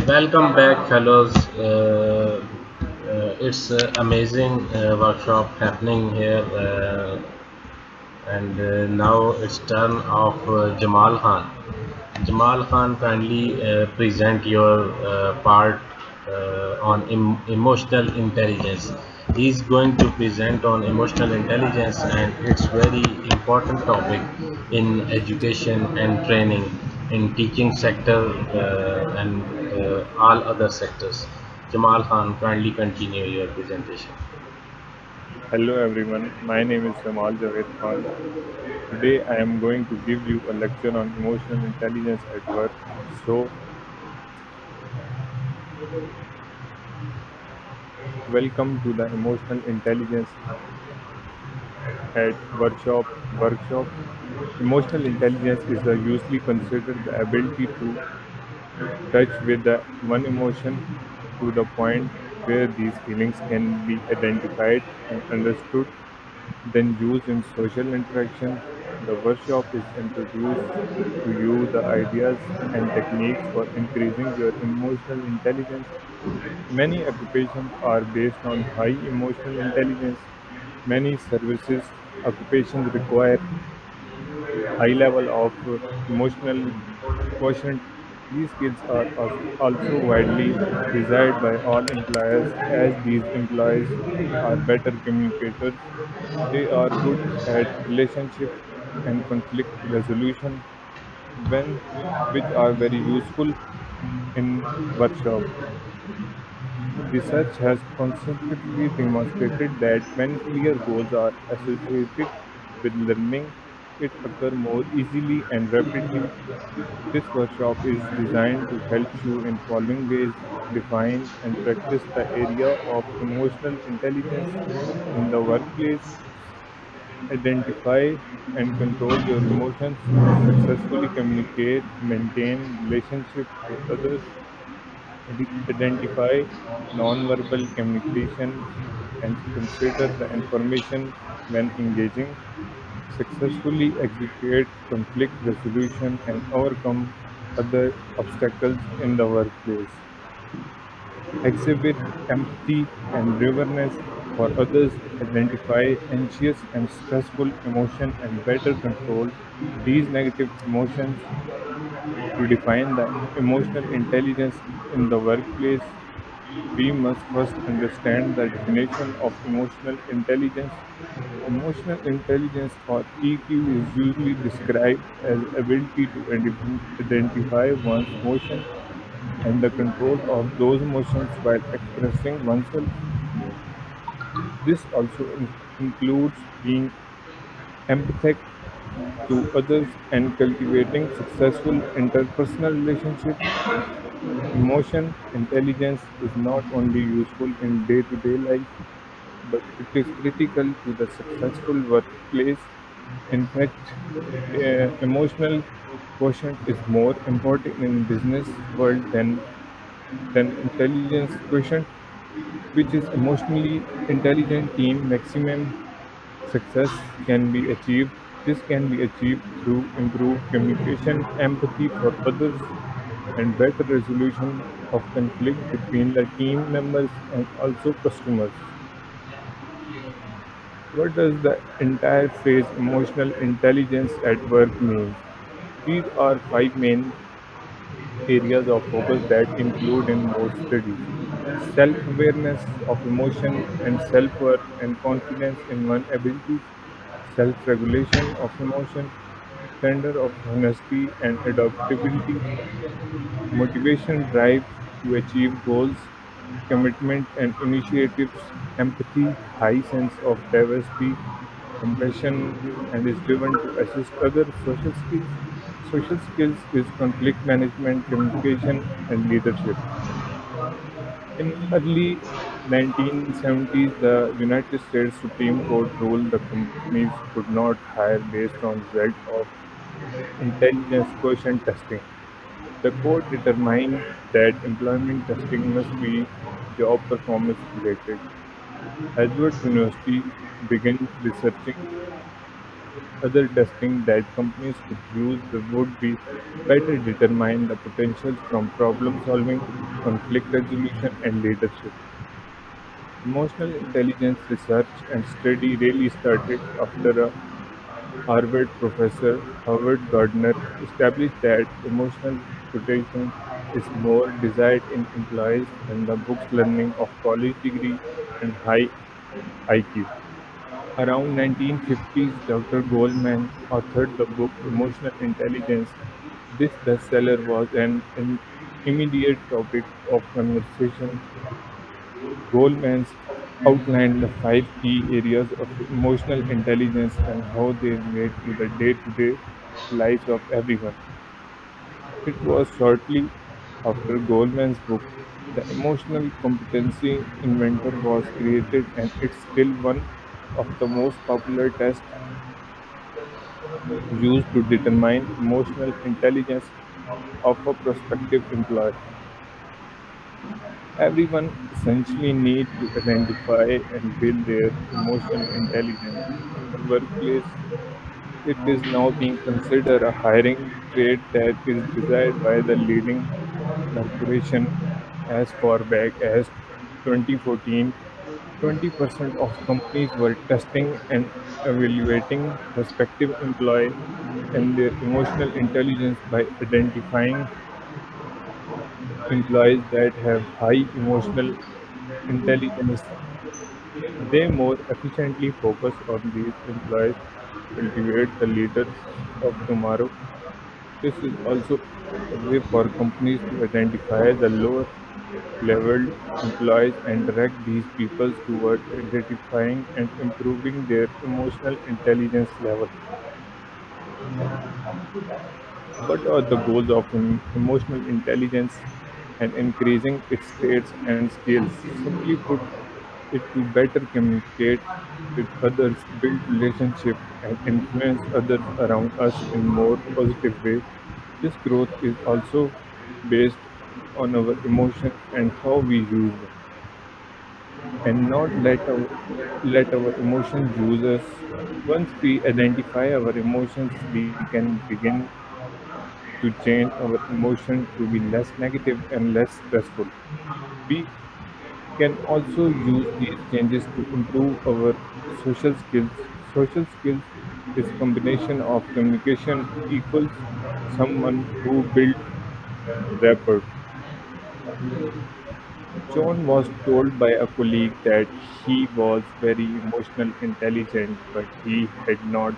Welcome back, fellows. It's amazing workshop happening here, and now it's turn of Jamal Khan. Jamal Khan, kindly present your part on emotional intelligence. He's going to present on emotional intelligence, and it's very important topic in education and training, in teaching sector, and all other sectors. Jamal Khan, kindly continue your presentation. Hello everyone, my name is Jamal Khan. Today I am going to give you a lecture on emotional intelligence at work. So, welcome to the emotional intelligence at workshop. Emotional intelligence is usually considered the ability to touch with the one emotion to the point where these feelings can be identified and understood, then used in social interaction. The workshop is introduced to you the ideas and techniques for increasing your emotional intelligence. Many occupations are based on high emotional intelligence. Many services occupations require high level of emotional quotient. These skills are also widely desired by all employers as these employees are better communicators. They are good at relationship and conflict resolution when which are very useful in workshop. Research has consistently demonstrated that when clear goals are associated with learning, it occurs more easily and rapidly. This workshop is designed to help you in following ways define and practice the area of emotional intelligence in the workplace, identify and control your emotions, successfully communicate, maintain relationship with others, identify nonverbal communications and consider the information when engaging, successfully execute conflict resolution and overcome other obstacles in the workplace, exhibit empathy and awareness for others, identify anxious and stressful emotion and better control these negative emotions. To define the emotional intelligence in the workplace, we must first understand the definition of emotional intelligence. Emotional intelligence or EQ is usually described as ability to identify one's emotions and the control of those emotions while expressing oneself. This also includes being empathetic to others and cultivating successful interpersonal relationships. Emotion intelligence is not only useful in day to day life, but it is critical to the successful workplace. In fact, emotional quotient is more important in business world than intelligence quotient, which is emotionally intelligent team maximum success can be achieved. This can be achieved through improved communication, empathy for others, and better resolution of conflict between the team members and also customers. What does the entire phrase emotional intelligence at work means? These are five main areas of focus that include in most studies. Self-awareness of emotion and self-worth and confidence in one's abilities, self-regulation of emotion, tender of honesty and adaptability, motivation drive to achieve goals, commitment and initiatives, empathy, high sense of diversity, compassion, and is driven to assist others, social skills. Social skills is conflict management, communication, and leadership. In early 1970s, the United States Supreme Court ruled the companies could not hire based on result of intelligence quotient testing. The court determined that employment testing must be job performance related. Harvard University began researching Other testing that companies could use would be better determine the potentials from problem solving, conflict resolution, and leadership. Emotional intelligence research and study really started after a Harvard professor, Howard Gardner, established that emotional potential is more desired in employees than the books learning of college degree and high IQ. Around 1950s, Dr. Goldman authored the book Emotional Intelligence. This bestseller was an immediate topic of conversation. Goldman outlined the five key areas of emotional intelligence and how they relate to the day-to-day lives of everyone. It was shortly after Goldman's book, The Emotional Competency Inventor, was created, and it's still one of the most popular tests used to determine emotional intelligence of a prospective employee. Everyone essentially needs to identify and build their emotional intelligence. In the workplace, it is now being considered a hiring trait that is desired by the leading corporation. As far back as 2014, 20% of companies were testing and evaluating prospective employees and their emotional intelligence by identifying employees that have high emotional intelligence. They more efficiently focus on these employees, cultivate the leaders of tomorrow. This is also a way for companies to identify the lower level employees and direct these people toward identifying and improving their emotional intelligence level. What are the goals of emotional intelligence and increasing its traits and skills? Simply put, it to better communicate with others, build relationships, and influence others around us in more positive way. This growth is also based on our emotions and how we use them, and not let our emotions use us. Once we identify our emotions, we can begin to change our emotion to be less negative and less stressful. We can also use these changes to improve our social skills. Social skills is combination of communication equals someone who build rapport. John was told by a colleague that he was very emotional intelligent, but he had not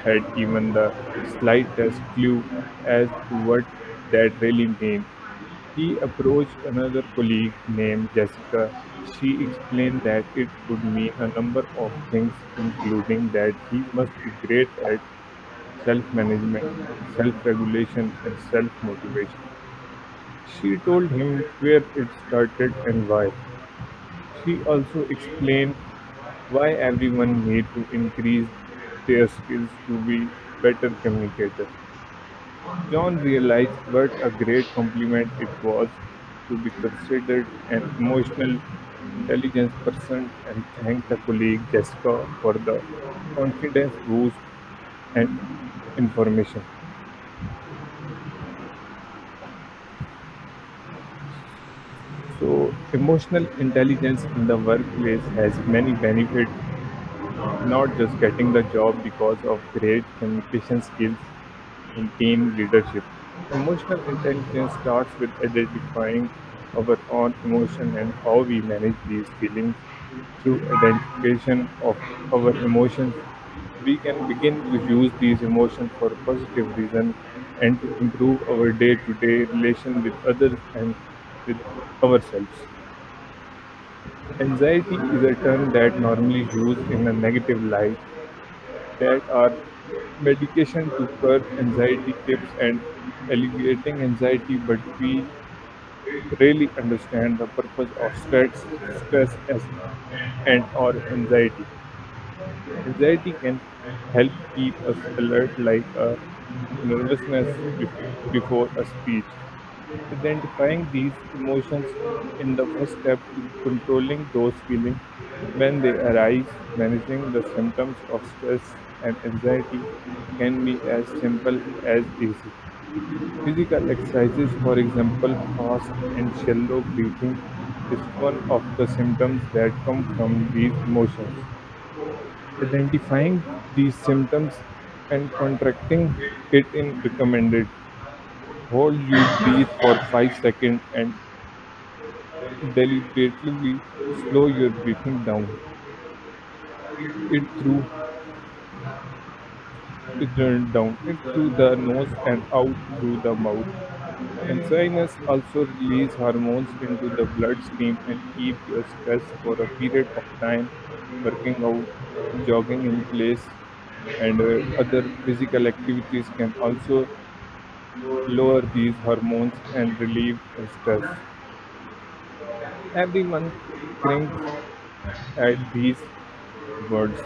had even the slightest clue as to what that really meant. He approached another colleague named Jessica. She explained that it could mean a number of things, including that he must be great at self management, self regulation, and self motivation. She told him where it started and why. She also explained why everyone need to increase their skills to be better communicators. John realized what a great compliment it was to be considered an emotional intelligence person and thanked the colleague Jessica for the confidence boost and information. So, emotional intelligence in the workplace has many benefits, not just getting the job because of great communication skills in team leadership. Emotional intelligence starts with identifying our own emotion and how we manage these feelings. Through identification of our emotions, we can begin to use these emotions for positive reason and to improve our day-to-day relation with others and with ourselves. Anxiety is a term that normally used in a negative light, that are medication to curb anxiety tips and alleviating anxiety, but we really understand the purpose of stress as and or anxiety. Anxiety can help keep us alert like a nervousness before a speech. Identifying these emotions in the first step to controlling those feelings when they arise, managing the symptoms of stress and anxiety can be as simple as easy. Physical exercises, for example, fast and shallow breathing, is one of the symptoms that come from these emotions. Identifying these symptoms and contracting it in recommended. Hold your breath for 5 seconds and deliberately slow your breathing down. It through it through the nose and out through the mouth. Enzymes also release hormones into the bloodstream and keep you stressed for a period of time. Working out, jogging in place, and other physical activities can also lower these hormones and relieve stress. Everyone cringes at these words.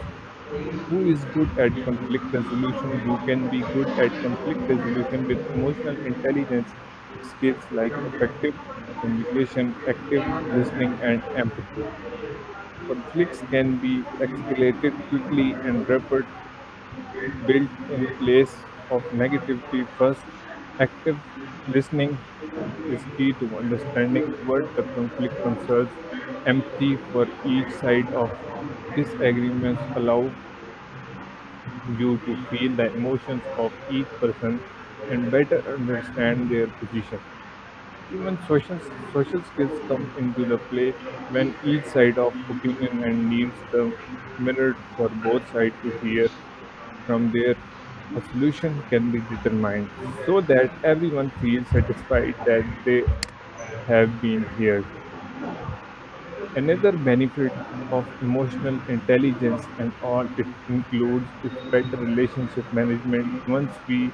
Who is good at conflict resolution? You can be good at conflict resolution with emotional intelligence skills like effective communication, active listening, and empathy. Conflicts can be escalated quickly and rapid, built in place of negativity. First, active listening is key to understanding what the conflict concerns. Empathy for each side of disagreements allow you to feel the emotions of each person and better understand their position. Even social skills come into the play when each side of opinion and needs the mirrored for both sides to hear from there. A solution can be determined so that everyone feels satisfied that they have been heard. Another benefit of emotional intelligence and all it includes is better relationship management. Once we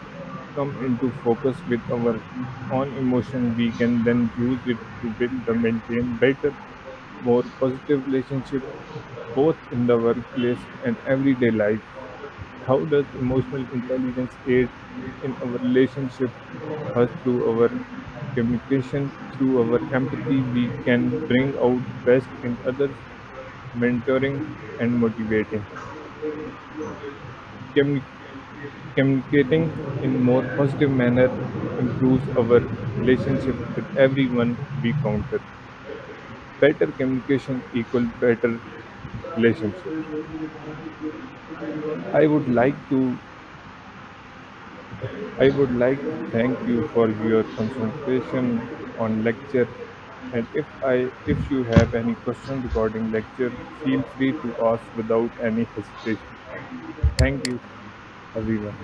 come into focus with our own emotion, we can then use it to build and maintain better, more positive relationship both in the workplace and everyday life. How does emotional intelligence aid in our relationship? First, through our communication, through our empathy, we can bring out best in others, mentoring and motivating. Communi- Communicating in more positive manner improves our relationship with everyone we counter. Better communication equal better relationship. I would like to I would like to thank you for your concentration on lecture, and if you have any question regarding lecture, feel free to ask without any hesitation. Thank you everyone.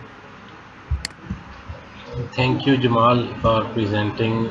Thank you, Jamal, for presenting